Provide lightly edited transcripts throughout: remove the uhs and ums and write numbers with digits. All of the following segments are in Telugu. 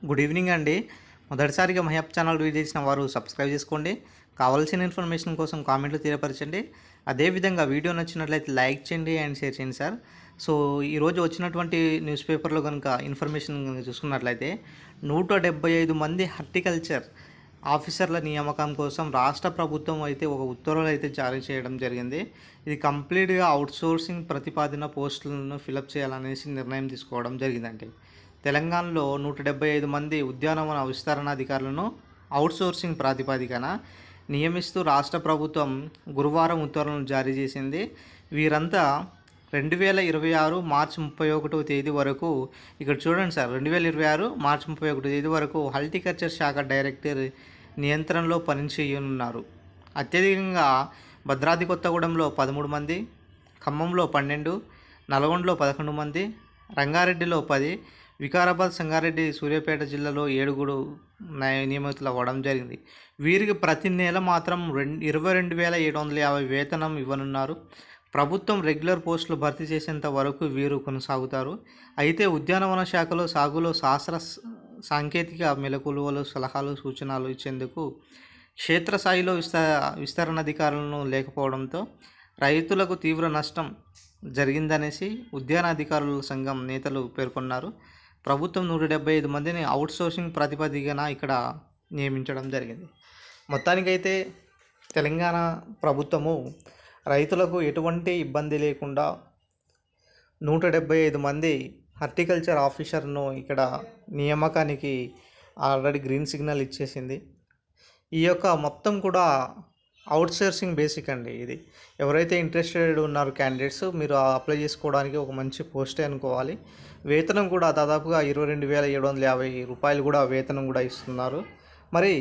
గుడ్ ఈవినింగ్ అండి. మొదటిసారిగా మహబ్ ఛానల్ విజిట్ చేసిన వారు సబ్స్క్రైబ్ చేసుకోండి. కావాల్సిన ఇన్ఫర్మేషన్ కోసం కామెంట్లు తెలియపరచండి. అదేవిధంగా వీడియో నచ్చినట్లయితే లైక్ చేయండి అండ్ షేర్ చేయండి సార్. సో ఈరోజు వచ్చినటువంటి న్యూస్ పేపర్లో కనుక ఇన్ఫర్మేషన్ చూసుకున్నట్లయితే 175 మంది హార్టికల్చర్ ఆఫీసర్ల నియామకం కోసం రాష్ట్ర ప్రభుత్వం అయితే ఒక ఉత్తర్వులు అయితే జారీ చేయడం జరిగింది. ఇది కంప్లీట్గా అవుట్సోర్సింగ్ ప్రతిపాదన పోస్టులను ఫిలప్ చేయాలనేసి నిర్ణయం తీసుకోవడం జరిగిందండి. తెలంగాణలో 175 మంది ఉద్యానవన విస్తరణాధికారులను అవుట్సోర్సింగ్ ప్రాతిపదికన నియమిస్తూ రాష్ట్ర ప్రభుత్వం గురువారం ఉత్తర్వులను జారీ చేసింది. వీరంతా 2026 మార్చి 31వ తేదీ వరకు, ఇక్కడ చూడండి సార్, 2026 మార్చి 31 తేదీ వరకు హార్టికల్చర్ శాఖ డైరెక్టర్ నియంత్రణలో పనిచేయనున్నారు. అత్యధికంగా భద్రాద్రి కొత్తగూడెంలో 13 మంది, ఖమ్మంలో 12, నల్గొండలో 11 మంది, రంగారెడ్డిలో 10, వికారాబాద్, సంగారెడ్డి, సూర్యాపేట జిల్లాలో 7 నియమితులు అవ్వడం జరిగింది. వీరికి ప్రతి నెల మాత్రం 22,750 వేతనం ఇవ్వనున్నారు. ప్రభుత్వం రెగ్యులర్ పోస్టులు భర్తీ చేసేంత వరకు వీరు కొనసాగుతారు. అయితే ఉద్యానవన శాఖలో సాగులో శాస్త్ర సాంకేతిక మెలకువలు, సలహాలు, సూచనలు ఇచ్చేందుకు క్షేత్రస్థాయిలో విస్తరణాధికారులను లేకపోవడంతో రైతులకు తీవ్ర నష్టం జరిగిందనేసి ఉద్యానాధికారుల సంఘం నేతలు పేర్కొన్నారు. ప్రభుత్వం 175 మందిని అవుట్సోర్సింగ్ ప్రాతిపదికన ఇక్కడ నియమించడం జరిగింది. మొత్తానికైతే తెలంగాణ ప్రభుత్వము రైతులకు ఎటువంటి ఇబ్బంది లేకుండా 175 మంది హార్టికల్చర్ ఆఫీసర్ను ఇక్కడ నియామకానికి ఆల్రెడీ గ్రీన్ సిగ్నల్ ఇచ్చేసింది. ఈ యొక్క మొత్తం కూడా అవుట్సోర్సింగ్ బేసిక్ అండి. ఇది ఎవరైతే ఇంట్రెస్టెడ్ ఉన్నారో క్యాండిడేట్స్, మీరు అప్లై చేసుకోవడానికి ఒక మంచి పోస్టే అనుకోవాలి. వేతనం కూడా దాదాపుగా 22,750 రూపాయలు కూడా వేతనం కూడా ఇస్తున్నారు. మరి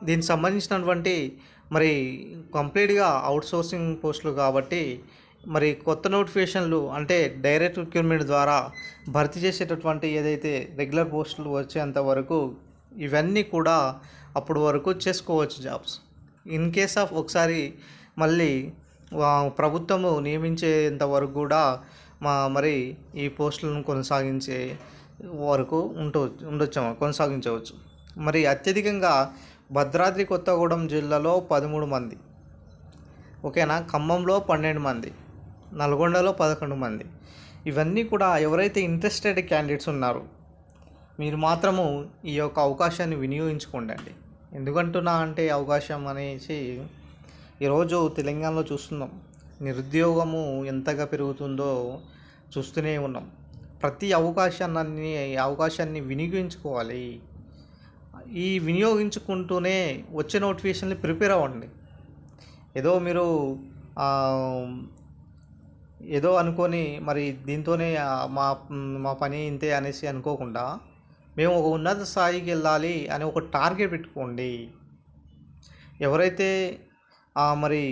దీనికి సంబంధించినటువంటి మరి కంప్లీట్గా అవుట్సోర్సింగ్ పోస్టులు కాబట్టి మరి కొత్త నోటిఫికేషన్లు అంటే డైరెక్ట్ రిక్రూట్మెంట్ ద్వారా భర్తీ చేసేటటువంటి ఏదైతే రెగ్యులర్ పోస్టులు వచ్చేంత వరకు ఇవన్నీ కూడా అప్పటి వరకు చేసుకోవచ్చు జాబ్స్. ఇన్ కేస్ ఆఫ్ ఒకసారి మళ్ళీ ప్రభుత్వము నియమించేంత వరకు కూడా మరి ఈ పోస్టులను కొనసాగించే వరకు కొనసాగించవచ్చు. మరి అత్యధికంగా భద్రాద్రి కొత్తగూడెం జిల్లాలో 13 మంది, ఓకేనా, ఖమ్మంలో 12 మంది, నల్గొండలో 11 మంది. ఇవన్నీ కూడా ఎవరైతే ఇంట్రెస్టెడ్ క్యాండిడేట్స్ ఉన్నారో మీరు మాత్రము ఈ యొక్క అవకాశాన్ని వినియోగించుకోండి. ఎందుకంటున్నా అంటే అవకాశం అనేసి ఈరోజు తెలంగాణలో చూస్తున్నాం, నిరుద్యోగము ఎంతగా పెరుగుతుందో చూస్తూనే ఉన్నాం. ప్రతి అవకాశాన్ని వినియోగించుకోవాలి. ఈ వినియోగించుకుంటూనే వచ్చే నోటిఫికేషన్లు ప్రిపేర్ అవ్వండి. ఏదో మీరు ఏదో అనుకొని మరి దీంతోనే మా పని ఇంతే అనేసి అనుకోకుండా మేము ఒక ఉన్నత స్థాయికి వెళ్ళాలి అని ఒక టార్గెట్ పెట్టుకోండి. ఎవరైతే మరి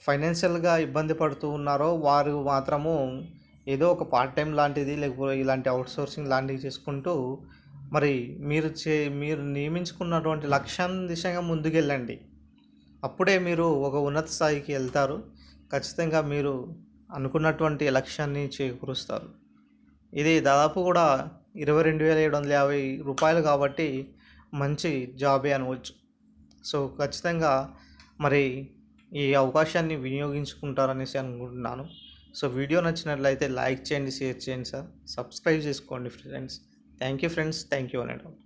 ఫైనాన్షియల్గా ఇబ్బంది పడుతూ ఉన్నారో వారు మాత్రము ఏదో ఒక పార్ట్ టైం లాంటిది లేకపోతే ఇలాంటి అవుట్సోర్సింగ్ లాంటివి చేసుకుంటూ మరి మీరు నియమించుకున్నటువంటి లక్ష్యం దిశగా ముందుకెళ్ళండి. అప్పుడే మీరు ఒక ఉన్నత స్థాయికి వెళ్తారు. ఖచ్చితంగా మీరు అనుకున్నటువంటి లక్ష్యాన్ని చేకూరుస్తారు. ఇది దాదాపు కూడా 22,750 రూపాయలు కాబట్టి మంచి జాబే అనవచ్చు. సో ఖచ్చితంగా మరి ఈ అవకాశాన్ని వినియోగించుకుంటారనేసి అనుకుంటున్నాను. సో వీడియో నచ్చినట్లయితే లైక్ చేయండి, షేర్ చేయండి సార్, సబ్స్క్రైబ్ చేసుకోండి friends. Thank you friends, thank you అనేటప్పుడు.